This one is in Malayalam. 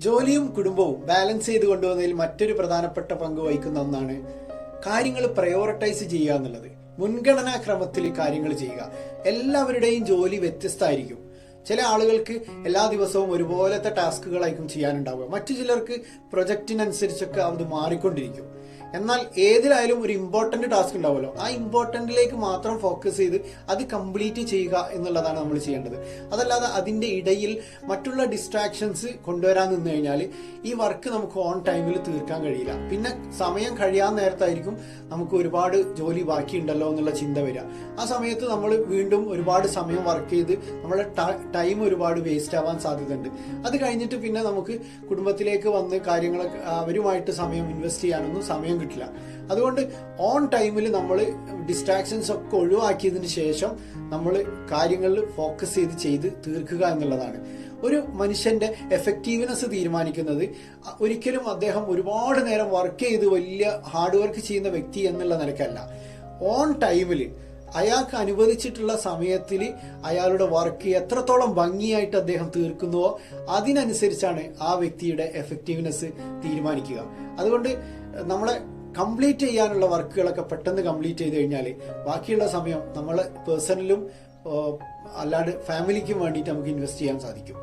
ജോലിയും കുടുംബവും ബാലൻസ് ചെയ്ത് കൊണ്ടുപോകുന്നതിൽ മറ്റൊരു പ്രധാനപ്പെട്ട പങ്ക് വഹിക്കുന്ന ഒന്നാണ് കാര്യങ്ങൾ പ്രയോറിറ്റൈസ് ചെയ്യുക എന്നുള്ളത്. മുൻഗണനാ ക്രമത്തിൽ കാര്യങ്ങൾ ചെയ്യുക. എല്ലാവരുടെയും ജോലി വ്യത്യസ്തമായിരിക്കും. ചില ആളുകൾക്ക് എല്ലാ ദിവസവും ഒരുപോലത്തെ ടാസ്കുകളായിരിക്കും ചെയ്യാനുണ്ടാവുക. മറ്റു ചിലർക്ക് പ്രൊജക്റ്റിനനുസരിച്ചൊക്കെ അത് മാറിക്കൊണ്ടിരിക്കും. എന്നാൽ ഏതിലായാലും ഒരു ഇമ്പോർട്ടന്റ് ടാസ്ക് ഉണ്ടാവുമല്ലോ, ആ ഇമ്പോർട്ടന്റിലേക്ക് മാത്രം ഫോക്കസ് ചെയ്ത് അത് കംപ്ലീറ്റ് ചെയ്യുക എന്നുള്ളതാണ് നമ്മൾ ചെയ്യേണ്ടത്. അതല്ലാതെ അതിന്റെ ഇടയിൽ മറ്റുള്ള ഡിസ്ട്രാക്ഷൻസ് കൊണ്ടുവരാൻ നിന്ന് കഴിഞ്ഞാൽ ഈ വർക്ക് നമുക്ക് ഓൺ ടൈമിൽ തീർക്കാൻ കഴിയില്ല. പിന്നെ സമയം കഴിയാൻ നേരത്തായിരിക്കും നമുക്ക് ഒരുപാട് ജോലി ബാക്കിയുണ്ടല്ലോ എന്നുള്ള ചിന്ത വരിക. ആ സമയത്ത് നമ്മൾ വീണ്ടും ഒരുപാട് സമയം വർക്ക് ചെയ്ത് നമ്മളെ ടൈം ഒരുപാട് വേസ്റ്റ് ആവാൻ സാധ്യതയുണ്ട്. അത് കഴിഞ്ഞിട്ട് പിന്നെ നമുക്ക് കുടുംബത്തിലേക്ക് വന്ന് കാര്യങ്ങളൊക്കെ അവരുമായിട്ട് സമയം ഇൻവെസ്റ്റ് ചെയ്യാനൊന്നും സമയം കിട്ടില്ല. അതുകൊണ്ട് ഓൺ ടൈമിൽ നമ്മൾ ഡിസ്ട്രാക്ഷൻസ് ഒക്കെ ഒഴിവാക്കിയതിന് ശേഷം നമ്മൾ കാര്യങ്ങളിൽ ഫോക്കസ് ചെയ്ത് തീർക്കുക എന്നുള്ളതാണ്. ഒരു മനുഷ്യന്റെ എഫക്റ്റീവ്നെസ് തീരുമാനിക്കുന്നത് ഒരിക്കലും അദ്ദേഹം ഒരുപാട് നേരം വർക്ക് ചെയ്ത് വലിയ ഹാർഡ് വർക്ക് ചെയ്യുന്ന വ്യക്തി എന്നുള്ള നിലക്കല്ല. ഓൺ ടൈമിൽ അയാൾക്ക് അനുവദിച്ചിട്ടുള്ള സമയത്തിൽ അയാളുടെ വർക്ക് എത്രത്തോളം ഭംഗിയായിട്ട് അദ്ദേഹം തീർക്കുന്നുവോ അതിനനുസരിച്ചാണ് ആ വ്യക്തിയുടെ എഫക്റ്റീവ്നെസ് തീരുമാനിക്കുക. അതുകൊണ്ട് നമ്മളെ കംപ്ലീറ്റ് ചെയ്യാനുള്ള വർക്കുകളൊക്കെ പെട്ടെന്ന് കംപ്ലീറ്റ് ചെയ്ത് കഴിഞ്ഞാൽ ബാക്കിയുള്ള സമയം നമ്മളെ പേഴ്സണലും അല്ലാണ്ട് ഫാമിലിക്കും വേണ്ടിയിട്ട് നമുക്ക് ഇൻവെസ്റ്റ് ചെയ്യാൻ സാധിക്കും.